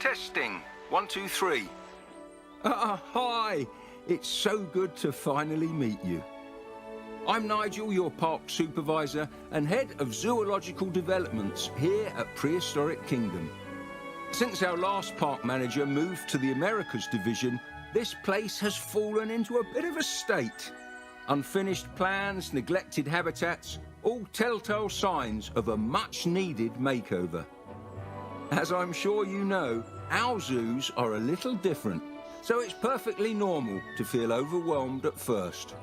Testing. 1, 2, 3. Hi! It's so good to finally meet you. I'm Nigel, your park supervisor and head of zoological developments here at Prehistoric Kingdom. Since our last park manager moved to the Americas division, this place has fallen into a bit of a state. Unfinished plans, neglected habitats, all telltale signs of a much-needed makeover. As I'm sure you know, our zoos are a little different, so it's perfectly normal to feel overwhelmed at first.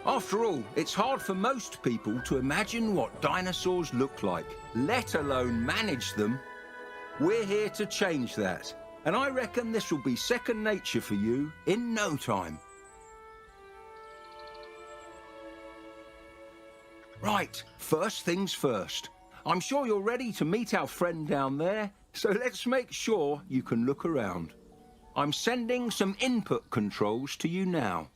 After all, it's hard for most people to imagine what dinosaurs look like, let alone manage them. We're here to change that, and I reckon this will be second nature for you in no time. Right, first things first. I'm sure you're ready to meet our friend down there, so let's make sure you can look around. I'm sending some input controls to you now.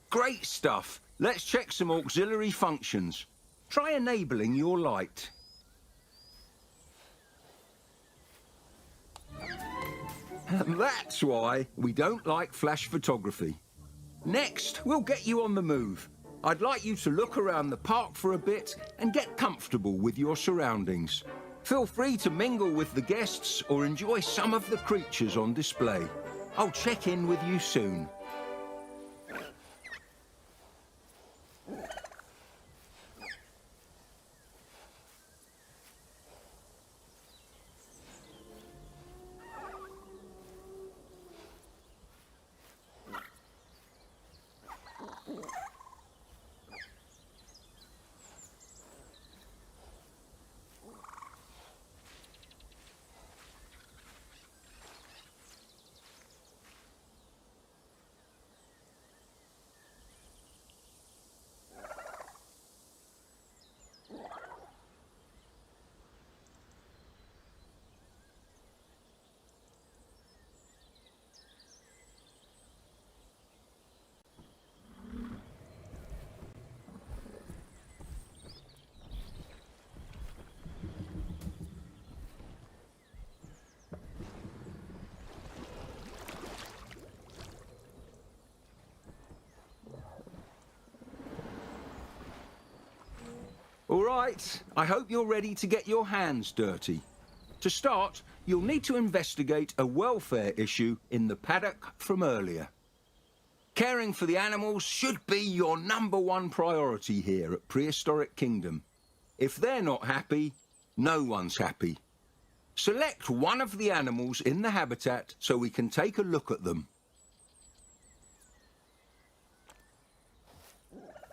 Great stuff. Let's check some auxiliary functions. Try enabling your light. And that's why we don't like flash photography. Next, we'll get you on the move. I'd like you to look around the park for a bit and get comfortable with your surroundings. Feel free to mingle with the guests or enjoy some of the creatures on display. I'll check in with you soon. All right, I hope you're ready to get your hands dirty. To start, you'll need to investigate a welfare issue in the paddock from earlier. Caring for the animals should be your #1 priority here at Prehistoric Kingdom. If they're not happy, no one's happy. Select one of the animals in the habitat so we can take a look at them.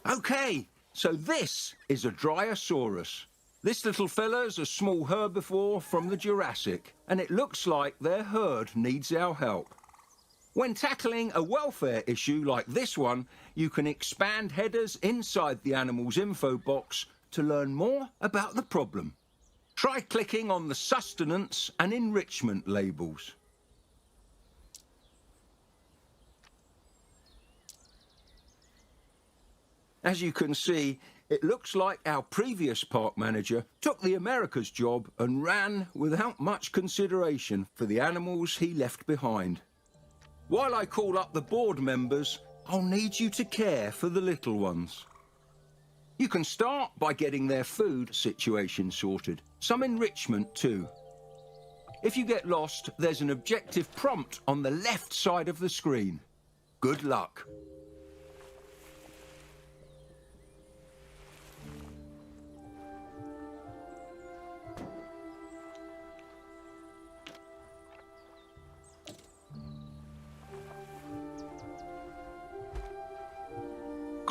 Okay. So this is a Dryosaurus. This little fella's a small herbivore from the Jurassic, and it looks like their herd needs our help. When tackling a welfare issue like this one, you can expand headers inside the animal's info box to learn more about the problem. Try clicking on the sustenance and enrichment labels. As you can see, it looks like our previous park manager took the Americas job and ran without much consideration for the animals he left behind. While I call up the board members, I'll need you to care for the little ones. You can start by getting their food situation sorted, some enrichment too. If you get lost, there's an objective prompt on the left side of the screen. Good luck.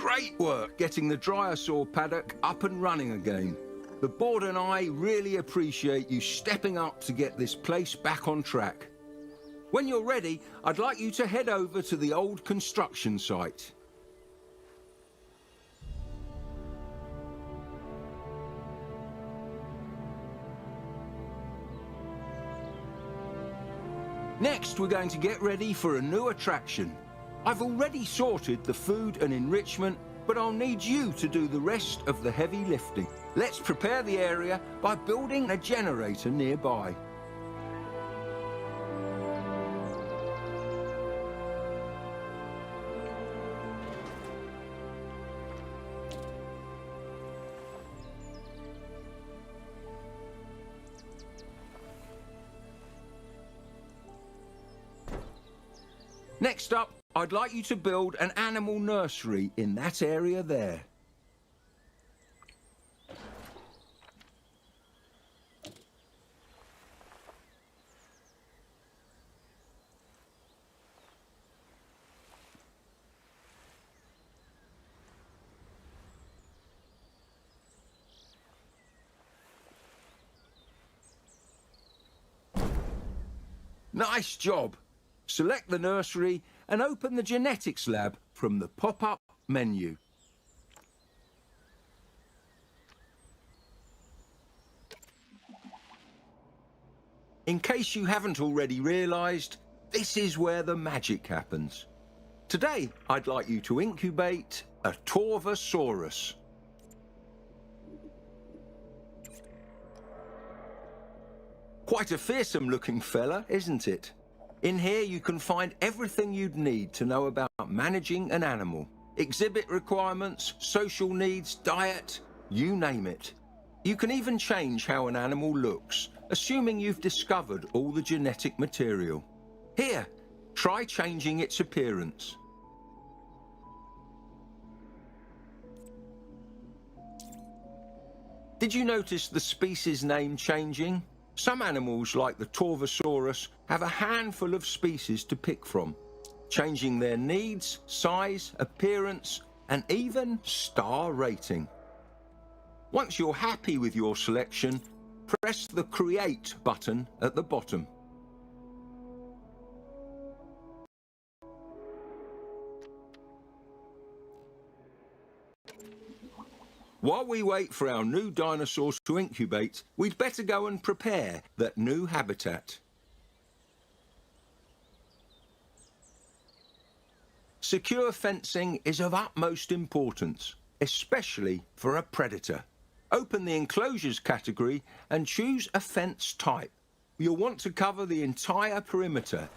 great work getting the dryosaur paddock up and running again. The board and I really appreciate you stepping up to get this place back on track. When you're ready, I'd like you to head over to the old construction site. Next, we're going to get ready for a new attraction. I've already sorted the food and enrichment, but I'll need you to do the rest of the heavy lifting. Let's prepare the area by building a generator nearby. Next up, I'd like you to build an animal nursery in that area there. Nice job! Select the nursery and open the genetics lab from the pop-up menu. In case you haven't already realised, this is where the magic happens. Today, I'd like you to incubate a Torvosaurus. Quite a fearsome looking fella, isn't it? In here you can find everything you'd need to know about managing an animal. Exhibit requirements, social needs, diet, you name it. You can even change how an animal looks, assuming you've discovered all the genetic material. Here, try changing its appearance. Did you notice the species name changing? Some animals, like the Torvosaurus, have a handful of species to pick from, changing their needs, size, appearance, and even star rating. Once you're happy with your selection, press the Create button at the bottom. While we wait for our new dinosaurs to incubate, we'd better go and prepare that new habitat. Secure fencing is of utmost importance, especially for a predator. Open the enclosures category and choose a fence type. You'll want to cover the entire perimeter.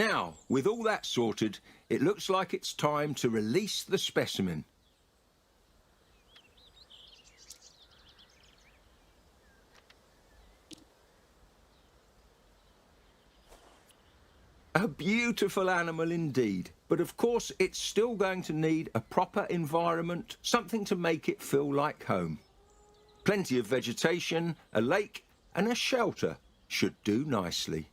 Now, with all that sorted, it looks like it's time to release the specimen. A beautiful animal indeed, but of course it's still going to need a proper environment, something to make it feel like home. Plenty of vegetation, a lake and a shelter should do nicely.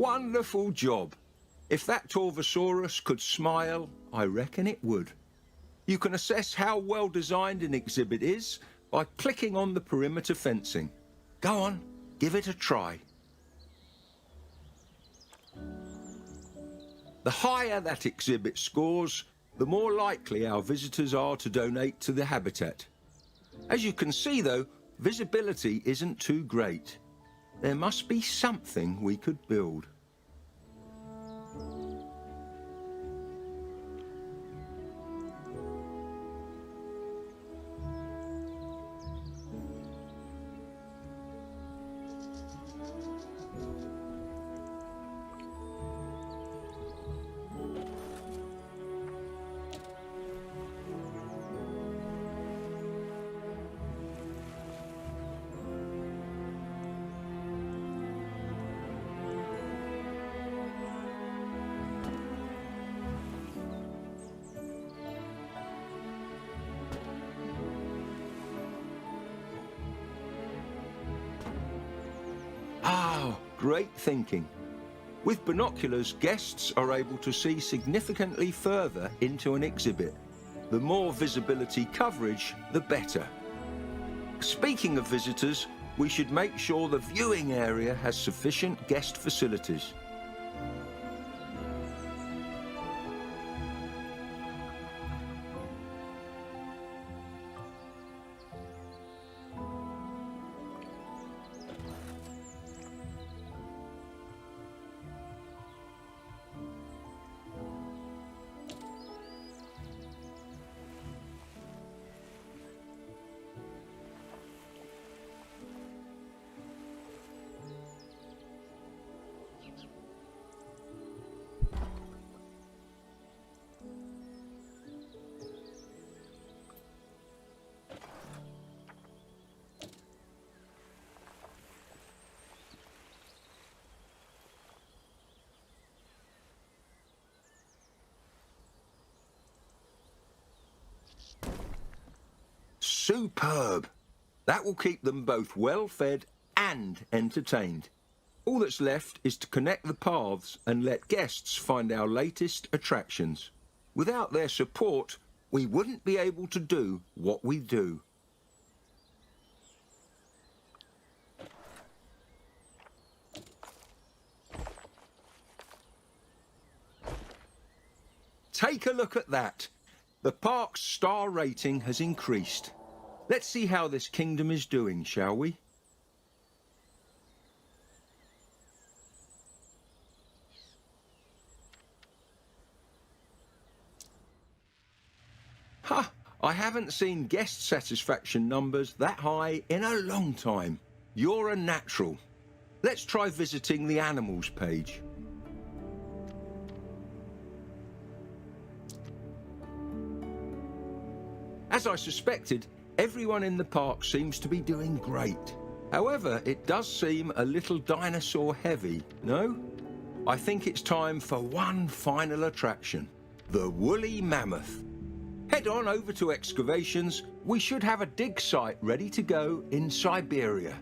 Wonderful job. If that Torvosaurus could smile, I reckon it would. You can assess how well designed an exhibit is by clicking on the perimeter fencing. Go on, give it a try. The higher that exhibit scores, the more likely our visitors are to donate to the habitat. As you can see though, visibility isn't too great. There must be something we could build. Ah, great thinking. With binoculars, guests are able to see significantly further into an exhibit. The more visibility coverage, the better. Speaking of visitors, we should make sure the viewing area has sufficient guest facilities. Superb! That will keep them both well fed and entertained. All that's left is to connect the paths and let guests find our latest attractions. Without their support, we wouldn't be able to do what we do. Take a look at that. The park's star rating has increased. Let's see how this kingdom is doing, shall we? Ha! I haven't seen guest satisfaction numbers that high in a long time. You're a natural. Let's try visiting the animals page. As I suspected, everyone in the park seems to be doing great. However, it does seem a little dinosaur heavy, no? I think it's time for one final attraction, the woolly mammoth. Head on over to excavations. We should have a dig site ready to go in Siberia.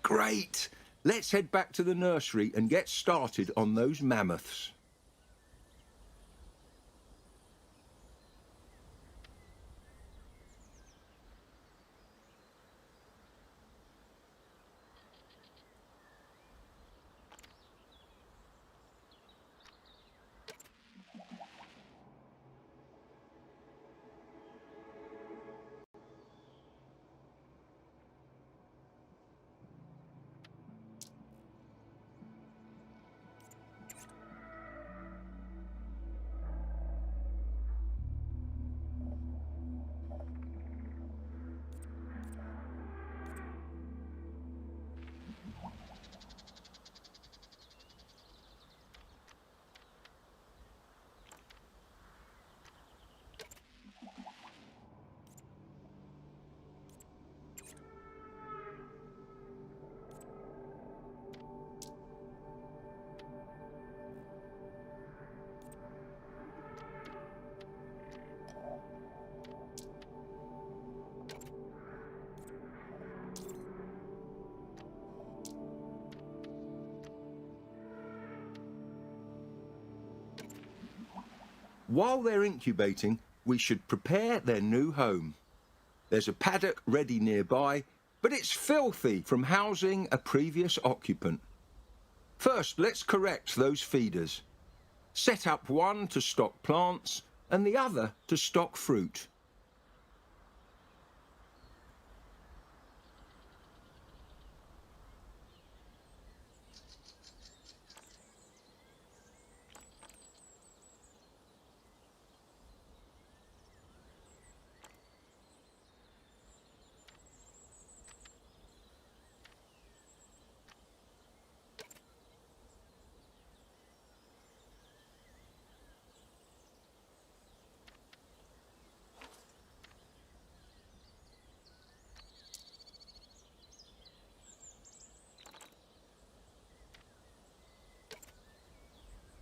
Great! Let's head back to the nursery and get started on those mammoths. While they're incubating, we should prepare their new home. There's a paddock ready nearby, but it's filthy from housing a previous occupant. First, let's correct those feeders. Set up one to stock plants and the other to stock fruit.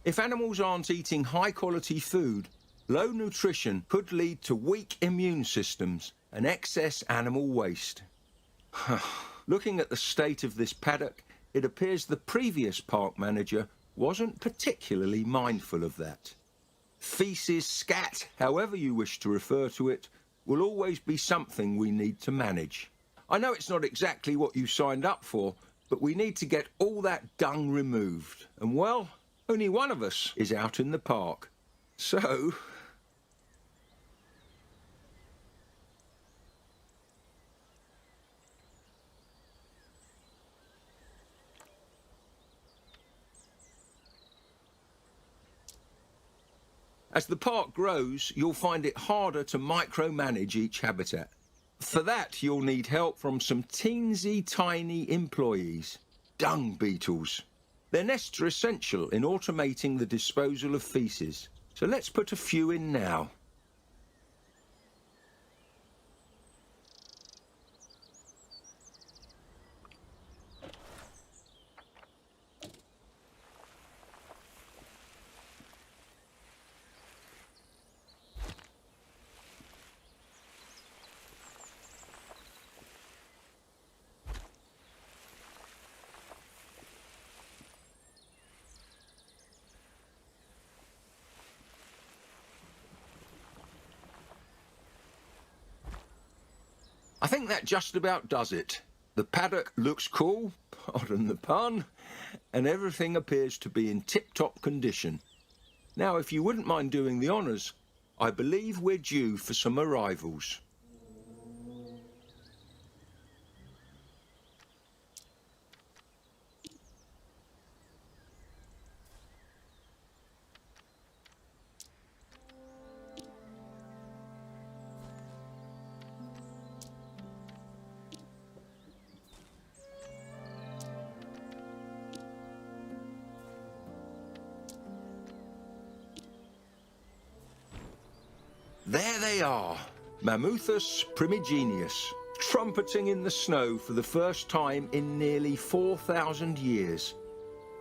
If animals aren't eating high-quality food, low nutrition could lead to weak immune systems and excess animal waste. Looking at the state of this paddock, it appears the previous park manager wasn't particularly mindful of that. Feces, scat, however you wish to refer to it, will always be something we need to manage. I know it's not exactly what you signed up for, but we need to get all that dung removed. And well, only one of us is out in the park. So as the park grows, you'll find it harder to micromanage each habitat. For that, you'll need help from some teensy tiny employees, dung beetles. Their nests are essential in automating the disposal of feces, So let's put a few in now. I think that just about does it. The paddock looks cool, pardon the pun, and everything appears to be in tip-top condition. Now, if you wouldn't mind doing the honours, I believe we're due for some arrivals. There they are, Mammuthus primigenius, trumpeting in the snow for the first time in nearly 4,000 years.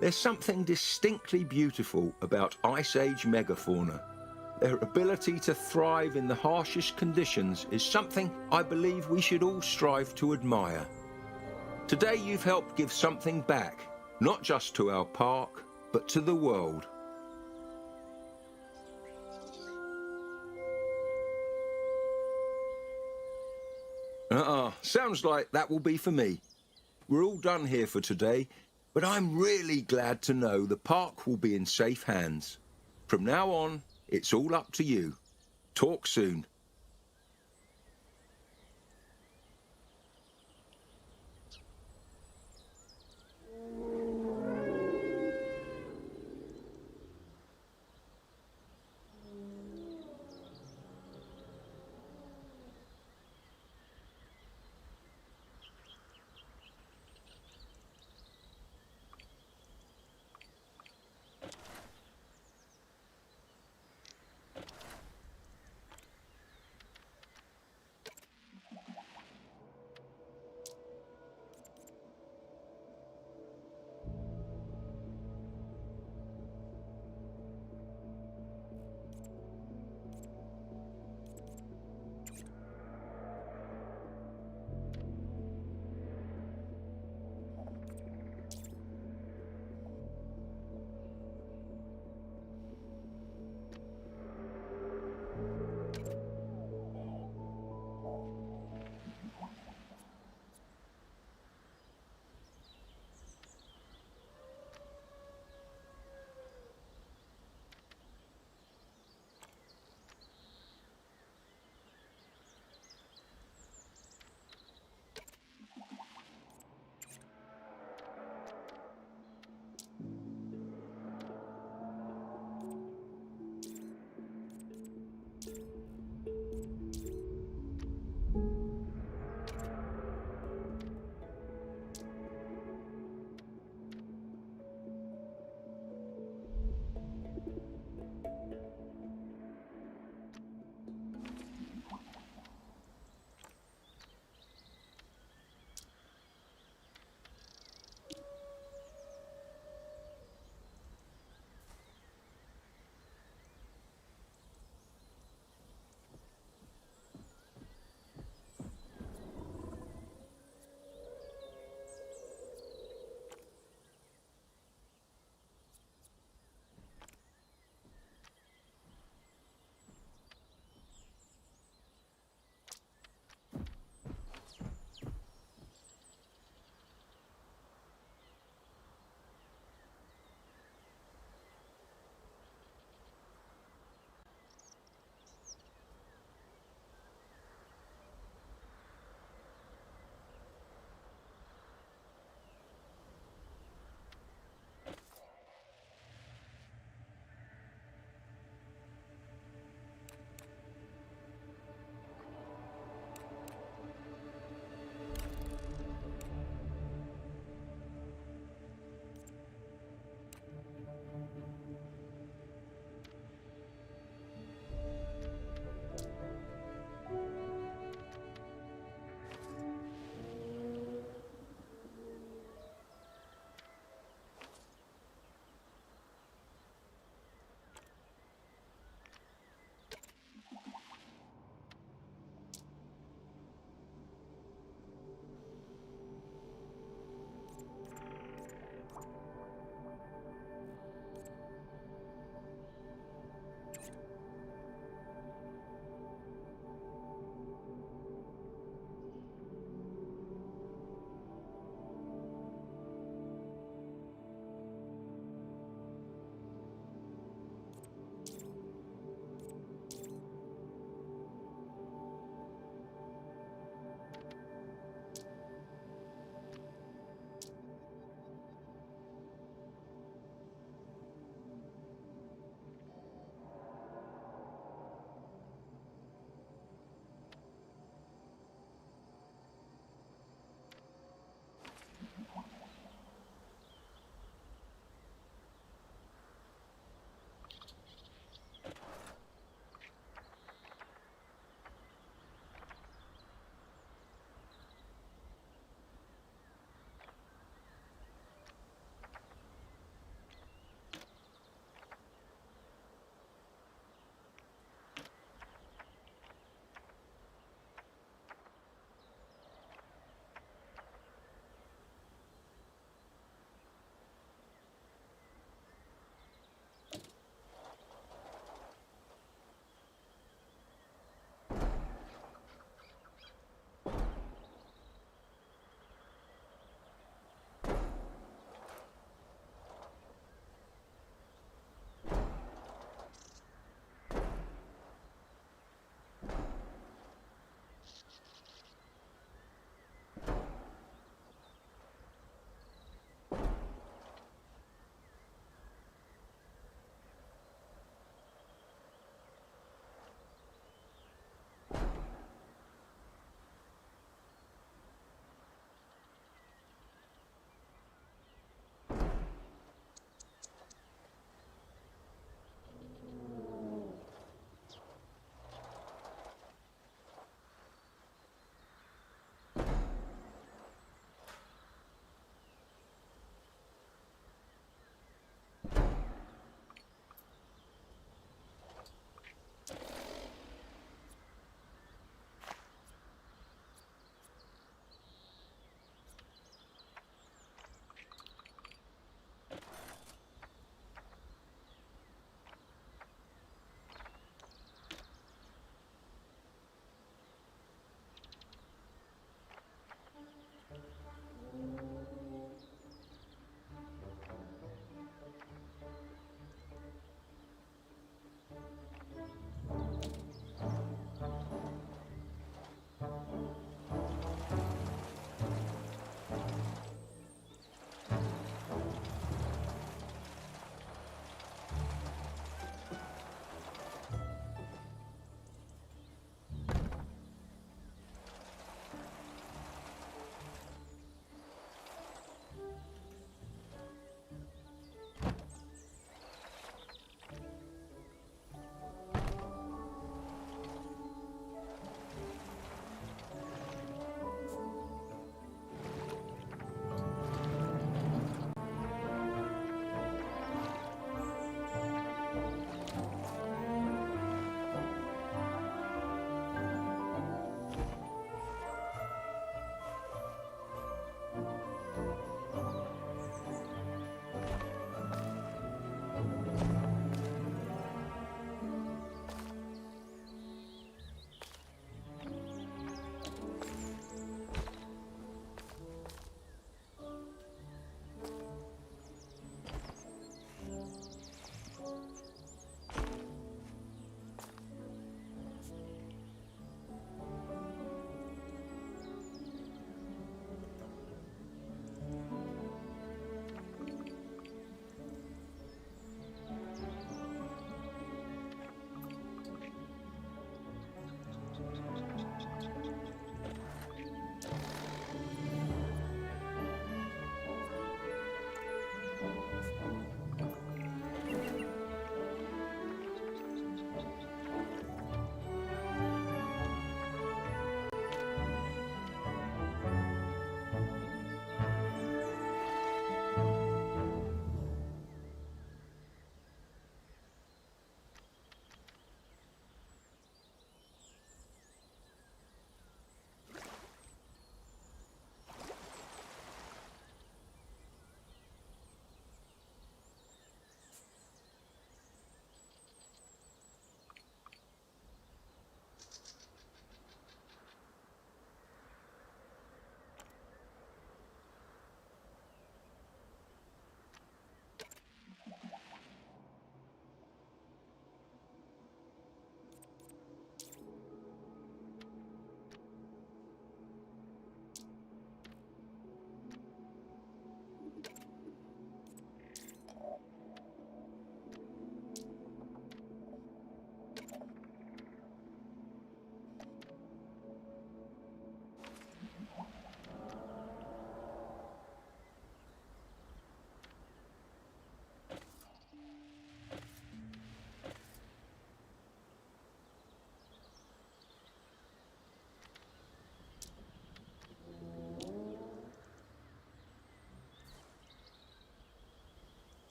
There's something distinctly beautiful about Ice Age megafauna. Their ability to thrive in the harshest conditions is something I believe we should all strive to admire. Today you've helped give something back, not just to our park, but to the world. Sounds like that will be for me. We're all done here for today, but I'm really glad to know the park will be in safe hands. From now on, it's all up to you. Talk soon.